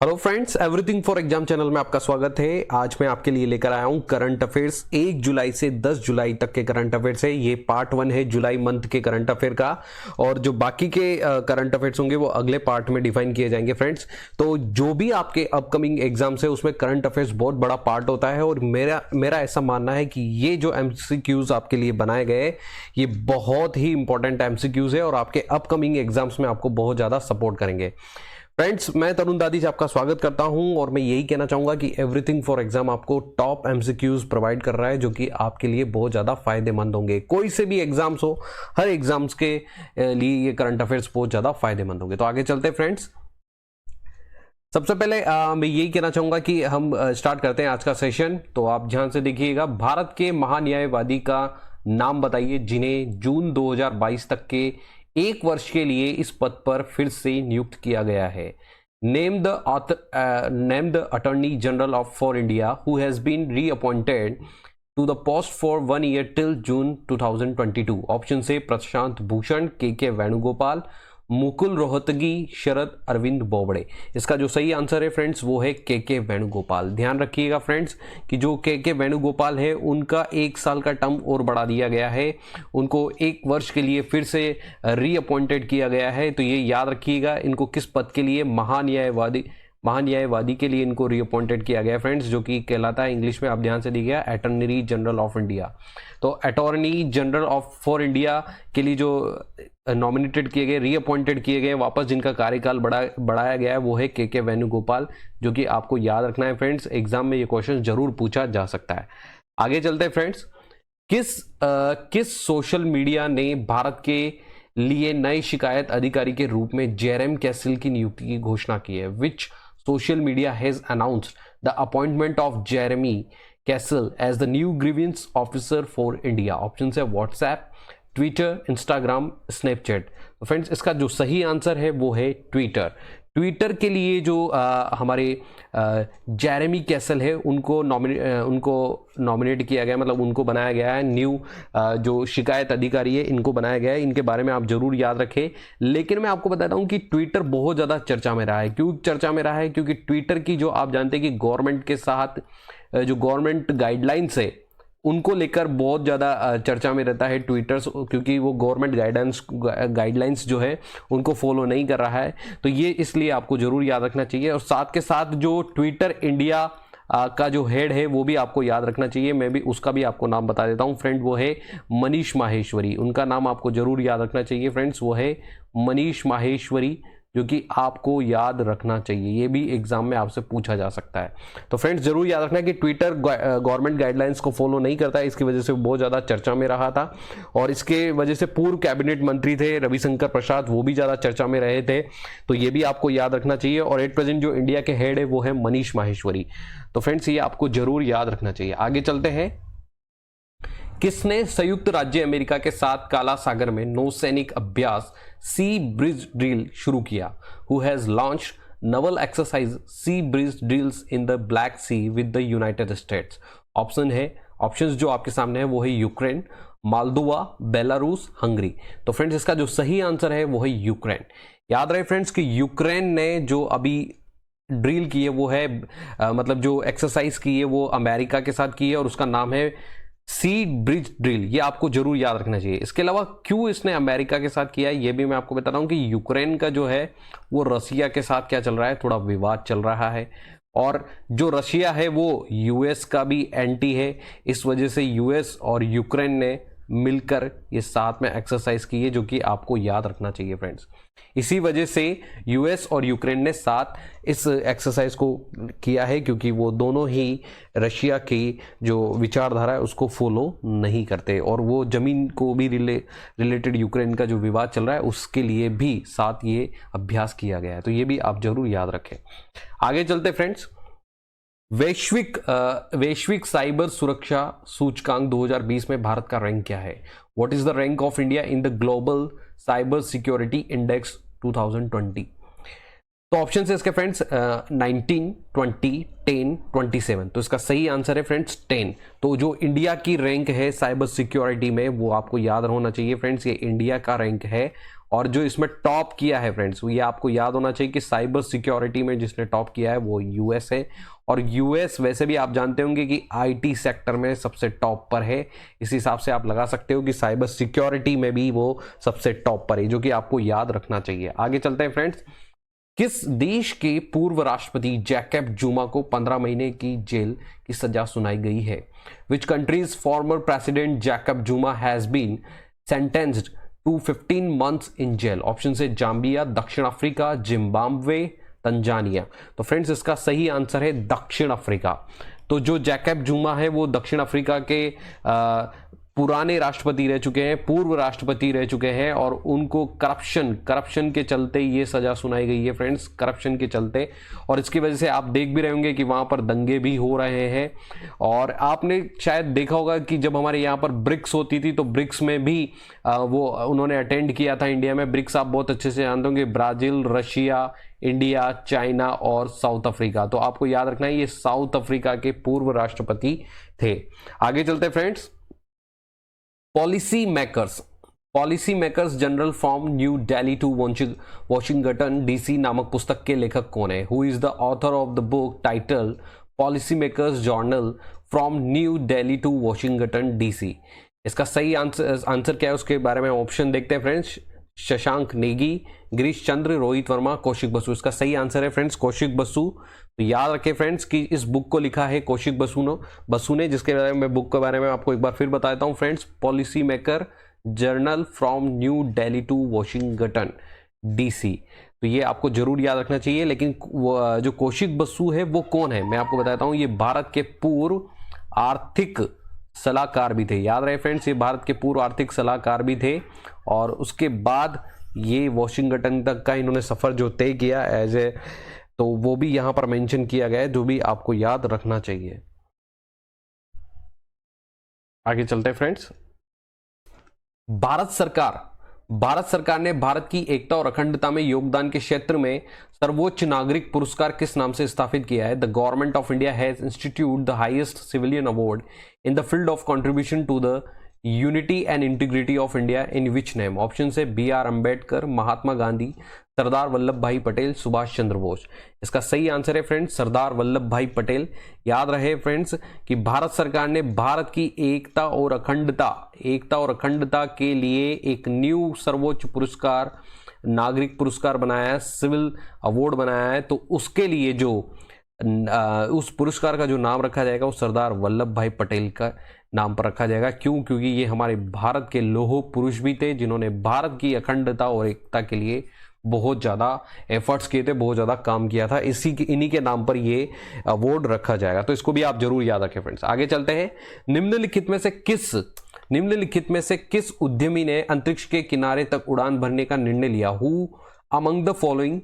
Hello friends, everything for exam channel में आपका स्वागत है। आज मैं आपके लिए लेकर आया हूं करंट अफेयर्स 1 जुलाई से 10 जुलाई तक के करंट अफेयर्स है। ये पार्ट 1 है जुलाई मंथ के करंट अफेयर का, और जो बाकी के करंट अफेयर्स होंगे वो अगले पार्ट में डिफाइन किए जाएंगे फ्रेंड्स। तो जो भी आपके अपकमिंग एग्जाम्स है उसमें करंट अफेयर्स बहुत बड़ा पार्ट होता है, और मेरा ऐसा मानना है कि ये जो एमसीक्यूज आपके लिए बनाए गए ये बहुत ही इंपॉर्टेंट एमसीक्यूज है और आपके अपकमिंग एग्जाम्स में आपको बहुत ज्यादा सपोर्ट करेंगे। फ्रेंड्स, मैं तरुण दादी से आपका स्वागत करता हूं और मैं यही कहना चाहूंगा कि एवरीथिंग फॉर एग्जाम आपको टॉप एमसीक्यूज प्रोवाइड कर रहा है जो कि आपके लिए बहुत ज्यादा फायदेमंद होंगे। कोई से भी एग्जाम्स हो, हर एग्जाम्स के लिए ये करंट अफेयर्स बहुत ज्यादा फायदेमंद होंगे। तो आगे चलते हैं फ्रेंड्स। सबसे पहले मैं यही कहना चाहूंगा कि हम स्टार्ट करते हैं आज का सेशन। तो आप ध्यान से देखिएगा, भारत के महान्यायवादी का नाम बताइए जिन्हें जून 2022 तक के एक वर्ष के लिए इस पद पर फिर से नियुक्त किया गया है। Name the attorney general of for India who has been reappointed to the post for 1 year till June 2022। Option से प्रशांत भूषण, के वेणुगोपाल, मुकुल रोहतगी, शरद अरविंद बोबड़े। इसका जो सही आंसर है फ्रेंड्स वो है के वेणुगोपाल। ध्यान रखिएगा फ्रेंड्स कि जो के वेणुगोपाल है उनका 1 साल का टर्म और बढ़ा दिया गया है, उनको 1 वर्ष के लिए फिर से रीअपॉइंटेड किया गया है। तो ये याद रखिएगा, इनको किस पद के लिए, महान्यायवादी के लिए इनको रीअपॉइंटेड किया गया फ्रेंड्स, जो कि कहलाता है इंग्लिश में, आप ध्यान से देखिएगा, अटॉर्नी जनरल ऑफ इंडिया। तो attorney general of for India के लिए जो नॉमिनेटेड किए गए, रीअपॉइंटेड किए गए, वापस जिनका कार्यकाल बढ़ाया गया है वो है के वेणुगोपाल, जो कि आपको याद रखना है फ्रेंड्स। एग्जाम में ये क्वेश्चन जरूर पूछा जा सकता है। आगे चलते हैं फ्रेंड्स। किस सोशल मीडिया ने भारत के लिए नए शिकायत अधिकारी के रूप में जेरेम कैसल की नियुक्ति की घोषणा की है? विच social media has announced the appointment of Jeremy Castle as the new grievance officer for India? Option है व्हाट्सएप, ट्विटर, इंस्टाग्राम, स्नैपचैट। तो फ्रेंड्स, इसका जो सही आंसर है वो है ट्विटर। ट्विटर के लिए जो हमारे जेरेमी कैसल है उनको नॉमिनेट किया गया, मतलब उनको बनाया गया है न्यू जो शिकायत अधिकारी है, इनको बनाया गया है। इनके बारे में आप जरूर याद रखें। लेकिन मैं आपको बताता हूं कि ट्विटर बहुत ज़्यादा चर्चा में रहा है। क्यों चर्चा में रहा है? क्योंकि ट्विटर की जो आप जानते हैं कि गवर्नमेंट के साथ जो गवर्नमेंट गाइडलाइंस है उनको लेकर बहुत ज़्यादा चर्चा में रहता है ट्विटर्स, क्योंकि वो गवर्नमेंट गाइडलाइंस जो है उनको फॉलो नहीं कर रहा है। तो ये इसलिए आपको ज़रूर याद रखना चाहिए। और साथ के साथ जो ट्विटर इंडिया का जो हेड है वो भी आपको याद रखना चाहिए। मैं भी उसका भी आपको नाम बता देता हूँ फ्रेंड, वो है मनीष माहेश्वरी। उनका नाम आपको जरूर याद रखना चाहिए फ्रेंड्स, वो है मनीष माहेश्वरी, जो कि आपको याद रखना चाहिए। ये भी एग्जाम में आपसे पूछा जा सकता है। तो फ्रेंड्स, जरूर याद रखना कि ट्विटर गवर्नमेंट गाइडलाइंस को फॉलो नहीं करता है, इसकी वजह से बहुत ज़्यादा चर्चा में रहा था। और इसके वजह से पूर्व कैबिनेट मंत्री थे रविशंकर प्रसाद, वो भी ज़्यादा चर्चा में रहे थे। तो ये भी आपको याद रखना चाहिए। और एट प्रेजेंट जो इंडिया के हेड है वो है मनीष माहेश्वरी। तो फ्रेंड्स, ये आपको जरूर याद रखना चाहिए। आगे चलते हैं। किसने संयुक्त राज्य अमेरिका के साथ काला सागर में नौसैनिक अभ्यास सी ब्रिज ड्रिल शुरू किया? Who has launched naval exercise sea bridge drills in the Black Sea with the United States? Options जो आपके सामने है वो है यूक्रेन, मालदोवा, बेलारूस, हंगरी। तो फ्रेंड्स, इसका जो सही आंसर है वो है यूक्रेन। याद रहे फ्रेंड्स कि यूक्रेन ने जो अभी ड्रिल की है वो है मतलब जो एक्सरसाइज की है वो अमेरिका के साथ की है, और उसका नाम है सी ब्रिज ड्रिल। ये आपको जरूर याद रखना चाहिए। इसके अलावा क्यों इसने अमेरिका के साथ किया है ये भी मैं आपको बता रहा हूं कि यूक्रेन का जो है वो रसिया के साथ क्या चल रहा है, थोड़ा विवाद चल रहा है। और जो रशिया है वो यूएस का भी एंटी है। इस वजह से यूएस और यूक्रेन ने मिलकर ये साथ में एक्सरसाइज की है, जो कि आपको याद रखना चाहिए फ्रेंड्स। इसी वजह से यूएस और यूक्रेन ने साथ इस एक्सरसाइज को किया है, क्योंकि वो दोनों ही रशिया की जो विचारधारा है उसको फॉलो नहीं करते, और वो जमीन को भी रिलेटेड यूक्रेन का जो विवाद चल रहा है उसके लिए भी साथ ये अभ्यास किया गया है। तो ये भी आप जरूर याद रखें। आगे चलते फ्रेंड्स। वैश्विक साइबर सुरक्षा सूचकांक 2020 में भारत का रैंक क्या है? What is the rank of India in the global cyber security index 2020? तो ऑप्शन है इसके फ्रेंड्स 19, 20, 10, 27। तो इसका सही आंसर है फ्रेंड्स 10। तो जो इंडिया की रैंक है साइबर सिक्योरिटी में वो आपको याद होना चाहिए फ्रेंड्स, ये इंडिया का रैंक है। और जो इसमें टॉप किया है फ्रेंड्स, ये आपको याद होना चाहिए कि साइबर सिक्योरिटी में जिसने टॉप किया है वो यूएस है। और यूएस वैसे भी आप जानते होंगे कि आईटी सेक्टर में सबसे टॉप पर है, इस हिसाब से आप लगा सकते हो कि साइबर सिक्योरिटी में भी वो सबसे टॉप पर है, जो कि आपको याद रखना चाहिए। आगे चलते हैं फ्रेंड्स। किस देश के पूर्व राष्ट्रपति जैकब जुमा को 15 महीने की जेल की सजा सुनाई गई है? Which countries former president Jacob Zuma has been sentenced to 15 months in jail? Option से जाम्बिया, दक्षिण अफ्रीका, जिम्बाब्वे, तंजानिया। तो फ्रेंड्स इसका सही आंसर है दक्षिण अफ्रीका। तो जो जैकब जुमा है वो दक्षिण अफ्रीका के पुराने राष्ट्रपति रह चुके हैं, पूर्व राष्ट्रपति रह चुके हैं, और उनको करप्शन के चलते ये सजा सुनाई गई है फ्रेंड्स, करप्शन के चलते। और इसकी वजह से आप देख भी रहे होंगे कि वहां पर दंगे भी हो रहे हैं। और आपने शायद देखा होगा कि जब हमारे यहाँ पर ब्रिक्स होती थी तो ब्रिक्स में भी वो उन्होंने अटेंड किया था इंडिया में। ब्रिक्स आप बहुत अच्छे से जानते होंगे, ब्राजील, रशिया, इंडिया, चाइना और साउथ अफ्रीका। तो आपको याद रखना है ये साउथ अफ्रीका के पूर्व राष्ट्रपति थे। आगे चलते friends. Policy makers general from New Delhi to Washington DC नामक पुस्तक के लेखक कौन है? Who is the author of the book title policy makers journal from New Delhi to Washington DC? इसका सही आंसर क्या है उसके बारे में ऑप्शन देखते हैं फ्रेंड्स। शशांक नेगी, गिरीश चंद्र, रोहित वर्मा, कौशिक बसु। इसका सही आंसर है फ्रेंड्स कौशिक बसु। तो याद रखें फ्रेंड्स कि इस बुक को लिखा है कौशिक बसु ने, जिसके बारे में बुक के बारे में आपको एक बार फिर बताता हूं friends. Policy maker journal from New Delhi to Washington DC. तो ये आपको जरूर याद रखना चाहिए। लेकिन जो कौशिक बसु है वो कौन है मैं आपको बताता हूं। ये भारत के पूर्व आर्थिक सलाहकार भी थे। याद रहे फ्रेंड्स, ये भारत के पूर्व आर्थिक सलाहकार भी थे। और उसके बाद ये वॉशिंगटन तक का इन्होंने सफर जो तय किया एज ए, तो वो भी यहां पर मेंशन किया गया है, जो भी आपको याद रखना चाहिए। आगे चलते हैं फ्रेंड्स। भारत सरकार ने भारत की एकता और अखंडता में योगदान के क्षेत्र में सर्वोच्च नागरिक पुरस्कार किस नाम से स्थापित किया है? The government of India has institute the highest civilian award in the field of contribution to the unity and integrity of India in which name? Option से BR अम्बेडकर, महात्मा गांधी, सरदार वल्लभ भाई पटेल, सुभाष चंद्र बोस। इसका सही आंसर है फ्रेंड्स सरदार वल्लभ भाई पटेल। याद रहे फ्रेंड्स कि भारत सरकार ने भारत की एकता और अखंडता के लिए एक न्यू सर्वोच्च पुरस्कार, नागरिक पुरस्कार बनाया है, सिविल अवार्ड बनाया है। तो उसके लिए जो उस पुरस्कार का जो नाम रखा जाएगा वो सरदार वल्लभ भाई पटेल का नाम पर रखा जाएगा। क्यों? क्योंकि ये हमारे भारत के लौह पुरुष भी थे, जिन्होंने भारत की अखंडता और एकता के लिए बहुत ज़्यादा एफर्ट्स किए थे, बहुत ज़्यादा काम किया था। इन्हीं के नाम पर ये अवार्ड रखा जाएगा। तो इसको भी आप जरूर याद रखें फ्रेंड्स। आगे चलते हैं। निम्नलिखित में से किस उद्यमी ने अंतरिक्ष के किनारे तक उड़ान भरने का निर्णय लिया? Who among the following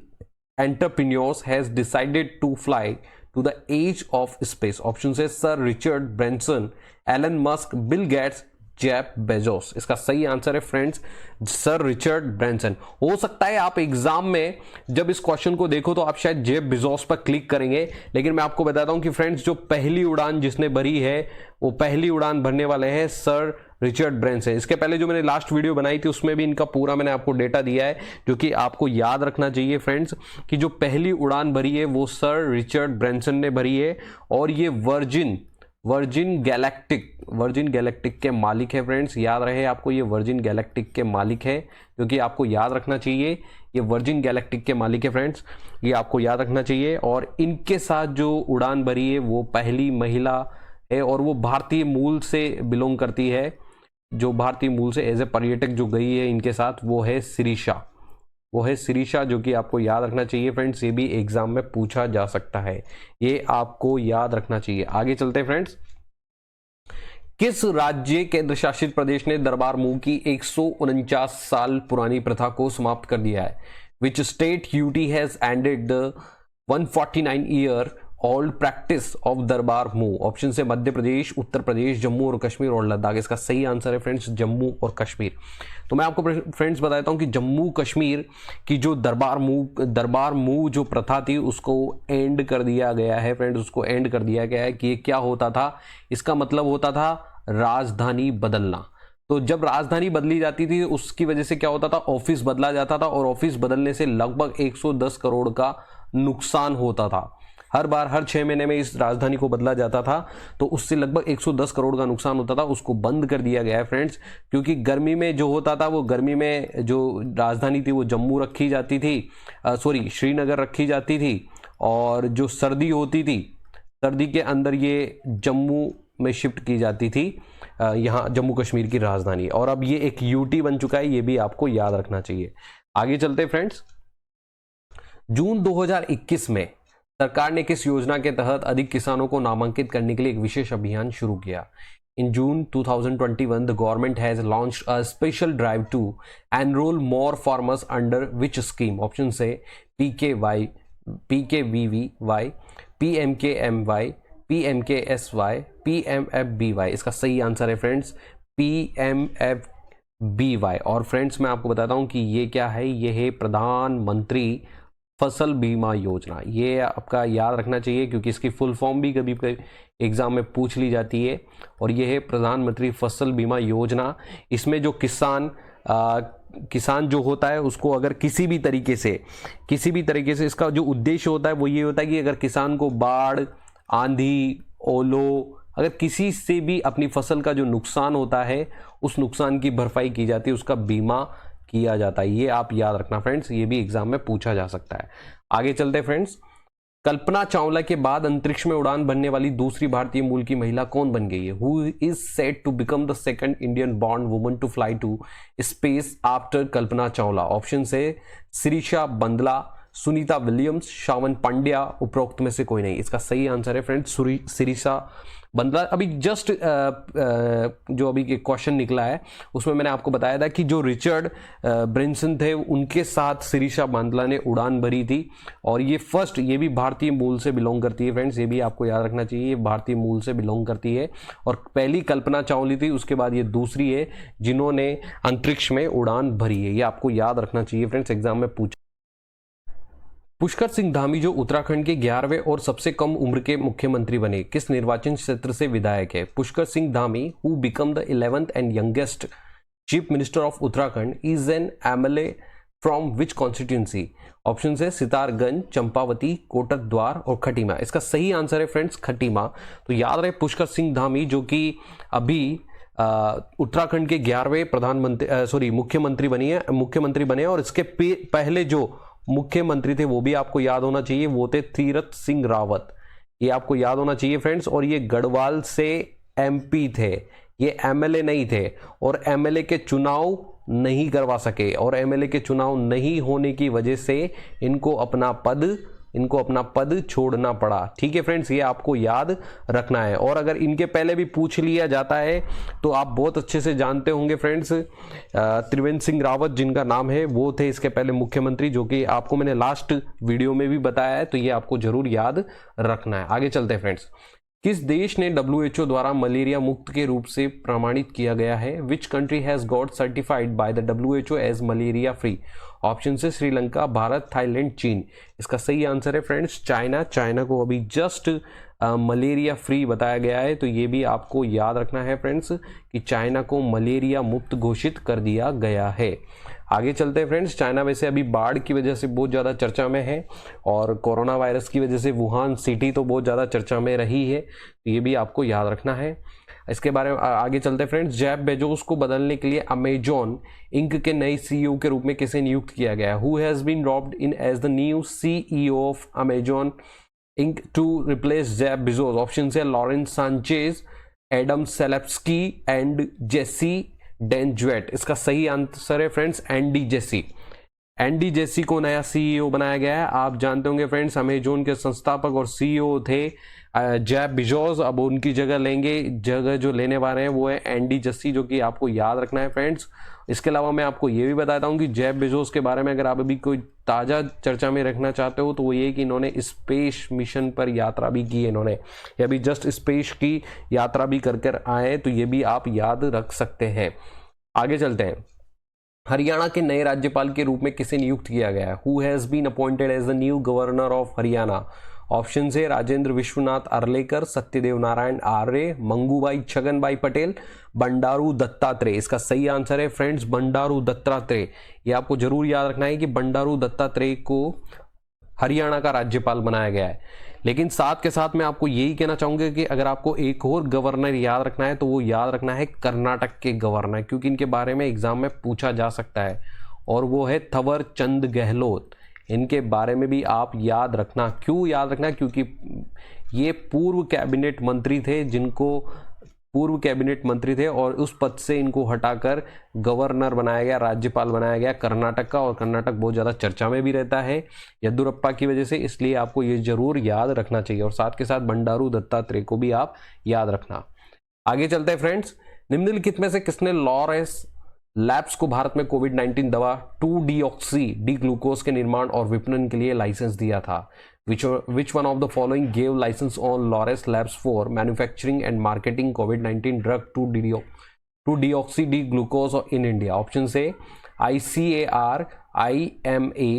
entrepreneurs has decided to fly to the edge of space? Option है Sir Richard Branson, Elon Musk, Bill Gates, Jeff Bezos. इसका सही आंसर है फ्रेंड्स सर रिचर्ड ब्रैंसन। हो सकता है आप एग्जाम में जब इस क्वेश्चन को देखो तो आप शायद जेफ बेजोस पर क्लिक करेंगे, लेकिन मैं आपको बताता हूं कि फ्रेंड्स जो पहली उड़ान जिसने भरी है वो पहली उड़ान भरने वाले हैं सर रिचर्ड ब्रैंसन। इसके पहले जो मैंने लास्ट वीडियो बनाई थी उसमें भी इनका पूरा मैंने आपको डेटा दिया है, जो कि आपको याद रखना चाहिए फ्रेंड्स कि जो पहली उड़ान भरी है वो सर रिचर्ड ब्रैंसन ने भरी है। और ये वर्जिन गैलेक्टिक के मालिक है फ्रेंड्स। याद रहे आपको ये वर्जिन गैलेक्टिक के मालिक है, क्योंकि आपको याद रखना चाहिए ये वर्जिन गैलेक्टिक के मालिक है फ्रेंड्स, ये आपको याद रखना चाहिए। और इनके साथ जो उड़ान भरी है वो पहली महिला है, और वो भारतीय मूल से बिलोंग करती है। जो भारतीय मूल से एज ए पर्यटक जो गई है इनके साथ वो है शिरीषा, जो कि आपको याद रखना चाहिए फ्रेंड्स। ये भी एग्जाम में पूछा जा सकता है, ये आपको याद रखना चाहिए। आगे चलते हैं फ्रेंड्स। किस राज्य केंद्र शासित प्रदेश ने दरबार मूव की 149 साल पुरानी प्रथा को समाप्त कर दिया है? Which state UT has ended the 149 year old practice of दरबार मूव? ऑप्शन से मध्य प्रदेश, उत्तर प्रदेश, जम्मू और कश्मीर और लद्दाख। इसका सही आंसर है फ्रेंड्स जम्मू और कश्मीर। तो मैं आपको फ्रेंड्स बताता हूं कि जम्मू कश्मीर की जो दरबार मूव जो प्रथा थी उसको एंड कर दिया गया है फ्रेंड्स, उसको एंड कर दिया गया है। कि ये क्या होता था? इसका मतलब होता था राजधानी बदलना। तो जब राजधानी बदली जाती थी उसकी वजह से क्या होता था? ऑफिस बदला जाता था और ऑफिस बदलने से लगभग 110 करोड़ का नुकसान होता था। हर बार हर 6 महीने में इस राजधानी को बदला जाता था, तो उससे लगभग 110 करोड़ का नुकसान होता था। उसको बंद कर दिया गया है फ्रेंड्स, क्योंकि गर्मी में जो होता था वो गर्मी में जो राजधानी थी वो जम्मू रखी जाती थी, श्रीनगर रखी जाती थी, और जो सर्दी होती थी सर्दी के अंदर ये जम्मू में शिफ्ट की जाती थी, यहाँ जम्मू कश्मीर की राजधानी। और अब ये एक यूटी बन चुका है, ये भी आपको याद रखना चाहिए। आगे चलते फ्रेंड्स। जून 2021 में सरकार ने किस योजना के तहत अधिक किसानों को नामांकित करने के लिए एक विशेष अभियान शुरू किया? In June 2021, the government has launched a special drive to enroll more farmers under which scheme? Option A PKY, PKVVY, PMKMY, PMKSY, PMFBY। इसका सही आंसर है फ्रेंड्स PMFBY। और फ्रेंड्स मैं आपको बताता हूं कि ये क्या है, ये है प्रधानमंत्री फसल बीमा योजना। ये आपका याद रखना चाहिए क्योंकि इसकी फुल फॉर्म भी कभी एग्जाम में पूछ ली जाती है। और ये है प्रधानमंत्री फसल बीमा योजना। इसमें जो किसान जो होता है उसको अगर किसी भी तरीके से इसका जो उद्देश्य होता है वो ये होता है कि अगर किसान को बाढ़, आंधी, ओलो, अगर किसी से भी अपनी फसल का जो नुकसान होता है उस नुकसान की भरपाई की जाती है, उसका बीमा किया जाता है। ये आप याद रखना फ्रेंड्स, ये भी एग्जाम में पूछा जा सकता है। आगे चलते फ्रेंड्स। कल्पना चावला के बाद अंतरिक्ष में उड़ान भरने वाली दूसरी भारतीय मूल की महिला कौन बन गई है? Who is said to become the second Indian born woman to fly to space after Kalpana Chawla? Option से शिरीषा बंदला, सुनीता विलियम्स, श्रावण पांड्या, उपरोक्त में से कोई नहीं। इसका सही आंसर है फ्रेंड्स शिरीषा बंदला। अभी जस्ट जो अभी क्वेश्चन निकला है उसमें मैंने आपको बताया था कि जो रिचर्ड ब्रेंसन थे उनके साथ शिरीषा बांदला ने उड़ान भरी थी। और ये भी भारतीय मूल से बिलोंग करती है फ्रेंड्स, ये भी आपको याद रखना चाहिए, ये भारतीय मूल से बिलोंग करती है। और पहली कल्पना चावला थी, उसके बाद ये दूसरी है जिन्होंने अंतरिक्ष में उड़ान भरी है। ये आपको याद रखना चाहिए फ्रेंड्स, एग्जाम में पूछा। पुष्कर सिंह धामी जो उत्तराखंड के 11वें और सबसे कम उम्र के मुख्यमंत्री बने, किस निर्वाचन क्षेत्र से विधायक है? Pushkar Singh Dhami who become the 11th and youngest chief minister of Uttarakhand is an MLA from which constituency? Option है सितारगंज, चंपावती, कोटद्वार और खटीमा। इसका सही आंसर है फ्रेंड्स खटीमा। तो याद रहे पुष्कर सिंह धामी जो कि अभी उत्तराखंड के 11वें मुख्यमंत्री बने और इसके पहले जो मुख्यमंत्री थे वो भी आपको याद होना चाहिए, वो थे तीरथ सिंह रावत। ये आपको याद होना चाहिए फ्रेंड्स। और ये गढ़वाल से एमपी थे, ये एमएलए नहीं थे और एमएलए के चुनाव नहीं करवा सके। और एमएलए के चुनाव नहीं होने की वजह से इनको अपना पद छोड़ना पड़ा। ठीक है फ्रेंड्स, ये आपको याद रखना है। और अगर इनके पहले भी पूछ लिया जाता है तो आप बहुत अच्छे से जानते होंगे फ्रेंड्स, त्रिवेंद्र सिंह रावत जिनका नाम है वो थे इसके पहले मुख्यमंत्री, जो कि आपको मैंने लास्ट वीडियो में भी बताया है। तो ये आपको जरूर याद रखना है। आगे चलते हैं फ्रेंड्स। किस देश ने WHO द्वारा मलेरिया मुक्त के रूप से प्रमाणित किया गया है? Which country has got certified by the WHO as malaria free? Option से श्रीलंका, भारत, थाईलैंड, चीन। इसका सही आंसर है फ्रेंड्स चाइना को अभी जस्ट मलेरिया फ्री बताया गया है। तो ये भी आपको याद रखना है फ्रेंड्स कि चाइना को मलेरिया मुक्त घोषित कर दिया गया है। आगे चलते हैं फ्रेंड्स। चाइना वैसे अभी बाढ़ की वजह से बहुत ज़्यादा चर्चा में है और कोरोना वायरस की वजह से वुहान सिटी तो बहुत ज़्यादा चर्चा में रही है। तो ये भी आपको याद रखना है। इसके बारे में आगे चलते हैं फ्रेंड्स। जेफ बेजोस को बदलने के लिए अमेजॉन इंक के नए CEO के रूप में किसे नियुक्त किया गया? Who has been dropped in as the new CEO of Amazon Inc to replace Jeff Bezos? Option है Lawrence Sanchez, Adam Selipsky and Jassy डेंजुएट। इसका सही आंसर है फ्रेंड्स एंडी जेसी को नया CEO बनाया गया है। आप जानते होंगे फ्रेंड्स अमेजॉन के संस्थापक और CEO थे जैब बिजोस अब उनकी जगह लेंगे। जगह जो लेने वाले हैं वो है एंडी जस्सी, जो कि आपको याद रखना है फ्रेंड्स। इसके अलावा मैं आपको ये भी बताता हूँ कि जैब बिजोस के बारे में अगर आप अभी कोई ताज़ा चर्चा में रखना चाहते हो तो वो ये कि इन्होंने स्पेस मिशन पर यात्रा भी की है। इन्होंने ये अभी जस्ट स्पेस की यात्रा भी कर आए, तो ये भी आप याद रख सकते हैं। आगे चलते हैं। हरियाणा के नए राज्यपाल के रूप में किसे नियुक्त किया गया है? Who has been appointed as the new governor of Haryana? Option है राजेंद्र विश्वनाथ अर्लेकर, सत्यदेव नारायण आर्य, मंगूभाई छगनभाई पटेल, बंडारू दत्तात्रेय। इसका सही आंसर है फ्रेंड्स बंडारू दत्तात्रेय। ये आपको जरूर याद रखना है कि बंडारू दत्तात्रेय को हरियाणा का राज्यपाल बनाया गया है। लेकिन साथ के साथ मैं आपको यही कहना चाहूंगा कि अगर आपको एक और गवर्नर याद रखना है तो वो याद रखना है कर्नाटक के गवर्नर, क्योंकि इनके बारे में एग्जाम में पूछा जा सकता है, और वो है थवर चंद गहलोत। इनके बारे में भी आप याद रखना। क्यों याद रखना? क्योंकि ये पूर्व कैबिनेट मंत्री थे, पूर्व कैबिनेट मंत्री थे और उस पद से इनको हटाकर गवर्नर बनाया गया, राज्यपाल बनाया गया कर्नाटक का। और कर्नाटक बहुत ज़्यादा चर्चा में भी रहता है येदियुरप्पा की वजह से, इसलिए आपको ये जरूर याद रखना चाहिए। और साथ के साथ बंडारू दत्तात्रेय को भी आप याद रखना। आगे चलते हैं फ्रेंड्स। निम्नलिखित में से किसने लॉरेंस लैब्स को भारत में कोविड-19 दवा 2-डीऑक्सी डी ग्लूकोज के निर्माण और विपणन के लिए लाइसेंस दिया था? Which one of the following gave license on Laurus Labs for manufacturing and marketing COVID-19 drug 2-deoxy D-glucose in India? Options A ICAR, IMA,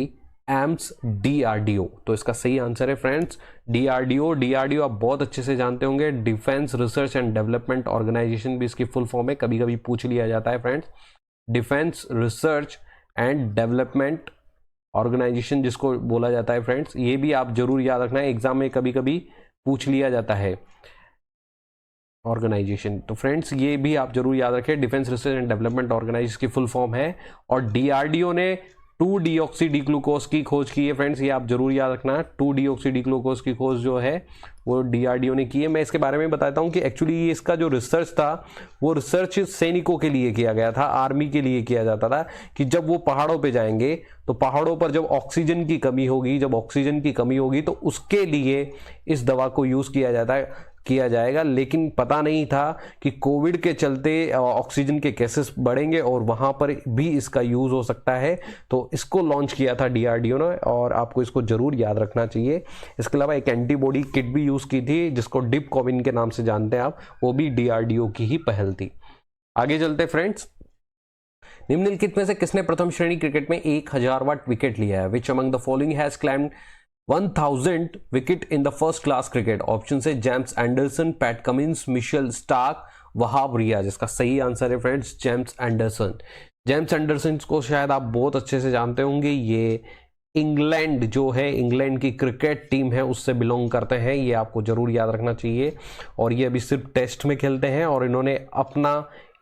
AMS, DRDO। तो इसका सही आंसर है फ्रेंड्स DRDO आप बहुत अच्छे से जानते होंगे, defence research and development organisation भी इसकी फुल फॉर्म है, कभी कभी पूछ लिया जाता है friends. Defence research and development organisation जिसको बोला जाता है फ्रेंड्स, ये भी आप जरूर याद रखना है, एग्जाम में कभी कभी पूछ लिया जाता है ऑर्गेनाइजेशन। तो फ्रेंड्स ये भी आप जरूर याद रखें, defence research and development organisation की फुल फॉर्म है। और डीआरडीओ ने 2-डीऑक्सी डी ग्लूकोज की खोज की है फ्रेंड्स, ये आप जरूर याद रखना। 2-डीऑक्सी डी ग्लूकोज की खोज जो है वो डीआरडीओ ने की है। मैं इसके बारे में बताता हूँ कि एक्चुअली इसका जो रिसर्च था वो रिसर्च सैनिकों के लिए किया गया था, आर्मी के लिए किया जाता था कि जब वो पहाड़ों पे जाएंगे तो पहाड़ों पर जब ऑक्सीजन की कमी होगी तो उसके लिए इस दवा को यूज किया जाएगा। लेकिन पता नहीं था कि कोविड के चलते ऑक्सीजन के केसेस बढ़ेंगे और वहां पर भी इसका यूज हो सकता है, तो इसको लॉन्च किया था डीआरडीओ ने, और आपको इसको जरूर याद रखना चाहिए। इसके अलावा एक एंटीबॉडी किट भी यूज की थी जिसको डिप कोविन के नाम से जानते हैं आप, वो भी डीआरडीओ की ही पहल थी। आगे चलते फ्रेंड्स। निम्नलिखित में से किसने प्रथम श्रेणी क्रिकेट में 1000वां विकेट लिया है? Which among the following has claimed 1000 wicket in the first class cricket? Option से James Anderson, Pat Cummins, Mitchell Starc, Wahab Riaz. इसका सही आंसर है friends James Anderson. James Anderson को शायद आप बहुत अच्छे से जानते होंगे, ये इंग्लैंड जो है, इंग्लैंड की क्रिकेट टीम है उससे बिलोंग करते हैं, ये आपको जरूर याद रखना चाहिए। और ये अभी सिर्फ टेस्ट में खेलते हैं और इन्होंने अपना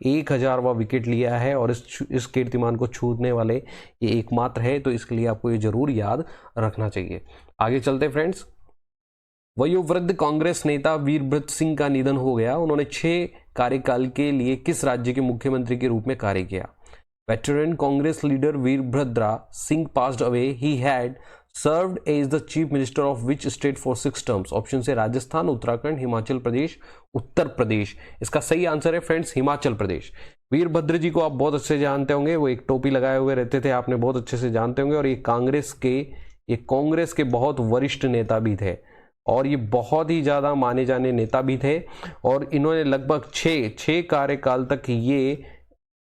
1000वां विकेट लिया है और इस कीर्तिमान को छूने वाले ये एकमात्र है, तो इसके लिए आपको ये जरूर याद रखना चाहिए। आगे चलते फ्रेंड्स। वयोवृद्ध कांग्रेस नेता वीरभद्र सिंह का निधन हो गया। उन्होंने 6 कार्यकाल के लिए किस राज्य के मुख्यमंत्री के रूप में कार्य किया? Veteran Congress leader Veerbhadra Singh passed away. He had served as the chief minister of which state for 6 terms? Option से राजस्थान, उत्तराखंड, हिमाचल प्रदेश, उत्तर प्रदेश। इसका सही आंसर है फ्रेंड्स हिमाचल प्रदेश। वीरभद्र जी को आप बहुत अच्छे से जानते होंगे, वो एक टोपी लगाए हुए रहते थे, आपने बहुत अच्छे से जानते होंगे। और ये कांग्रेस के बहुत वरिष्ठ नेता भी थे और ये बहुत ही ज़्यादा माने जाने नेता भी थे। और इन्होंने लगभग 6 कार्यकाल तक ये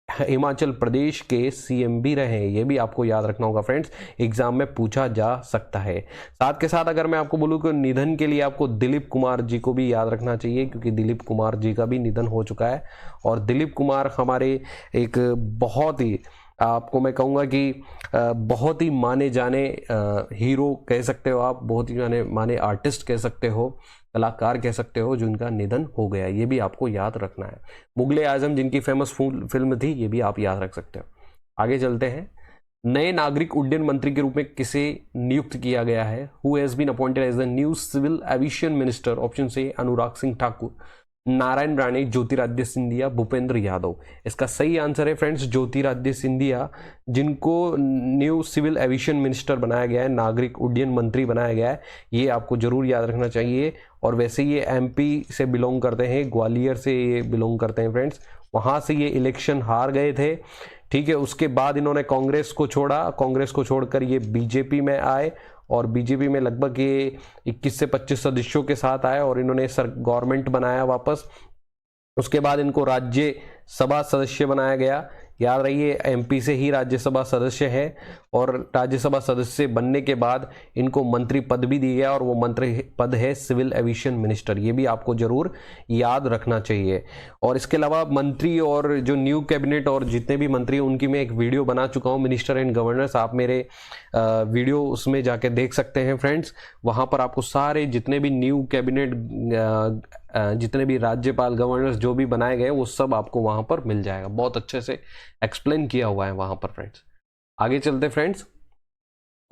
हिमाचल प्रदेश के सीएम भी रहे हैं, ये भी आपको याद रखना होगा फ्रेंड्स, एग्जाम में पूछा जा सकता है। साथ के साथ अगर मैं आपको बोलूं कि निधन के लिए आपको दिलीप कुमार जी को भी याद रखना चाहिए, क्योंकि दिलीप कुमार जी का भी निधन हो चुका है। और दिलीप कुमार हमारे एक बहुत ही, आपको मैं कहूँगा कि बहुत ही माने जाने हीरो कह सकते हो आप, बहुत ही माने आर्टिस्ट कह सकते हो, कलाकार कह सकते हो, जिनका निधन हो गया, ये भी आपको याद रखना है। मुगले आजम जिनकी फेमस फिल्म थी, ये भी आप याद रख सकते हो। आगे चलते हैं। नए नागरिक उड्डयन मंत्री के रूप में किसे नियुक्त किया गया है? Who has been appointed as the new civil aviation minister? Option से अनुराग सिंह ठाकुर, नारायण राणे, ज्योतिरादित्य सिंधिया, भूपेंद्र यादव। इसका सही आंसर है फ्रेंड्स ज्योतिरादित्य सिंधिया, जिनको न्यू सिविल एविएशन मिनिस्टर बनाया गया है, नागरिक उड्डयन मंत्री बनाया गया है, ये आपको जरूर याद रखना चाहिए। और वैसे ये एमपी से बिलोंग करते हैं, ग्वालियर से ये बिलोंग करते हैं फ्रेंड्स। वहाँ से ये इलेक्शन हार गए थे, ठीक है। उसके बाद इन्होंने कांग्रेस को छोड़ा, कांग्रेस को छोड़कर ये बीजेपी में आए और बीजेपी में लगभग ये 21 से 25 सदस्यों के साथ आए और इन्होंने गवर्नमेंट बनाया वापस। उसके बाद इनको राज्यसभा सदस्य बनाया गया। याद रहिए एमपी से ही राज्यसभा सदस्य है और राज्यसभा सदस्य बनने के बाद इनको मंत्री पद भी दिया गया और वो मंत्री पद है सिविल एविएशन मिनिस्टर। ये भी आपको जरूर याद रखना चाहिए। और इसके अलावा मंत्री और जो न्यू कैबिनेट और जितने भी मंत्री हैं उनकी मैं एक वीडियो बना चुका हूँ, मिनिस्टर एंड गवर्नर्स। आप मेरे वीडियो उसमें जाके देख सकते हैं फ्रेंड्स। वहाँ पर आपको सारे जितने भी न्यू कैबिनेट, जितने भी राज्यपाल, गवर्नर्स जो भी बनाए गए वो सब आपको वहां पर मिल जाएगा। बहुत अच्छे से एक्सप्लेन किया हुआ है वहां पर फ्रेंड्स। आगे चलते फ्रेंड्स।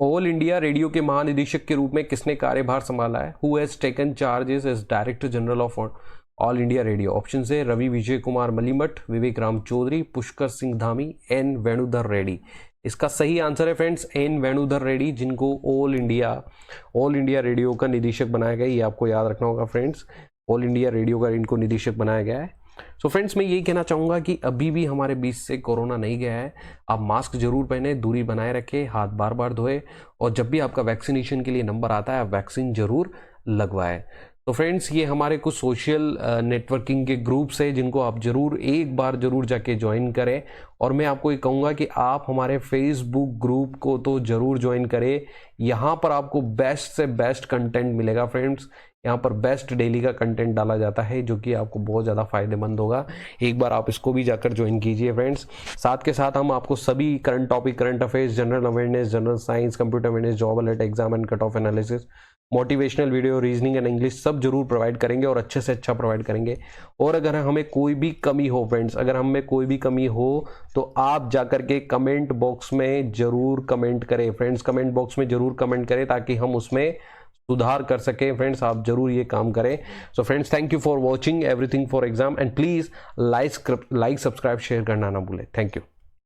ऑल इंडिया रेडियो के महानिदेशक के रूप में किसने कार्यभार संभाला है? Who has taken charges as director general of All India Radio? Option है रवि विजय कुमार मलिमठ, विवेक राम चौधरी, पुष्कर सिंह धामी, एन वेणुधर रेड्डी। इसका सही आंसर है फ्रेंड्स एन वेणुधर रेड्डी, जिनको ऑल इंडिया रेडियो का निदेशक बनाया गया। ये आपको याद रखना होगा फ्रेंड्स, ऑल इंडिया रेडियो का इनको निदेशक बनाया गया है। सो फ्रेंड्स मैं यही कहना चाहूँगा कि अभी भी हमारे बीच से कोरोना नहीं गया है। आप मास्क जरूर पहने, दूरी बनाए रखें, हाथ बार बार धोए और जब भी आपका वैक्सीनेशन के लिए नंबर आता है आप वैक्सीन जरूर लगवाएं। तो फ्रेंड्स ये हमारे कुछ सोशल नेटवर्किंग के ग्रुप्स हैं जिनको आप जरूर एक बार जरूर जाके ज्वाइन करें। और मैं आपको ये कहूँगा कि आप हमारे फेसबुक ग्रुप को तो जरूर ज्वाइन करें। यहाँ पर आपको बेस्ट से बेस्ट कंटेंट मिलेगा फ्रेंड्स। यहाँ पर बेस्ट डेली का कंटेंट डाला जाता है जो कि आपको बहुत ज़्यादा फायदेमंद होगा। एक बार आप इसको भी जाकर ज्वाइन कीजिए फ्रेंड्स। साथ के साथ हम आपको सभी current topic, current affairs, general awareness, general science, computer awareness, job alert, exam and cut off analysis, motivational video, reasoning and English सब जरूर प्रोवाइड करेंगे और अच्छे से अच्छा प्रोवाइड करेंगे। और अगर हमें कोई भी कमी हो फ्रेंड्स, अगर हमें कोई भी कमी हो तो आप जाकर के कमेंट बॉक्स में जरूर कमेंट करें फ्रेंड्स। कमेंट बॉक्स में जरूर कमेंट करें ताकि हम उसमें सुधार कर सकें फ्रेंड्स। आप जरूर ये काम करें। So friends thank you for watching everything for exam and please like, subscribe, share करना ना भूलें। Thank you.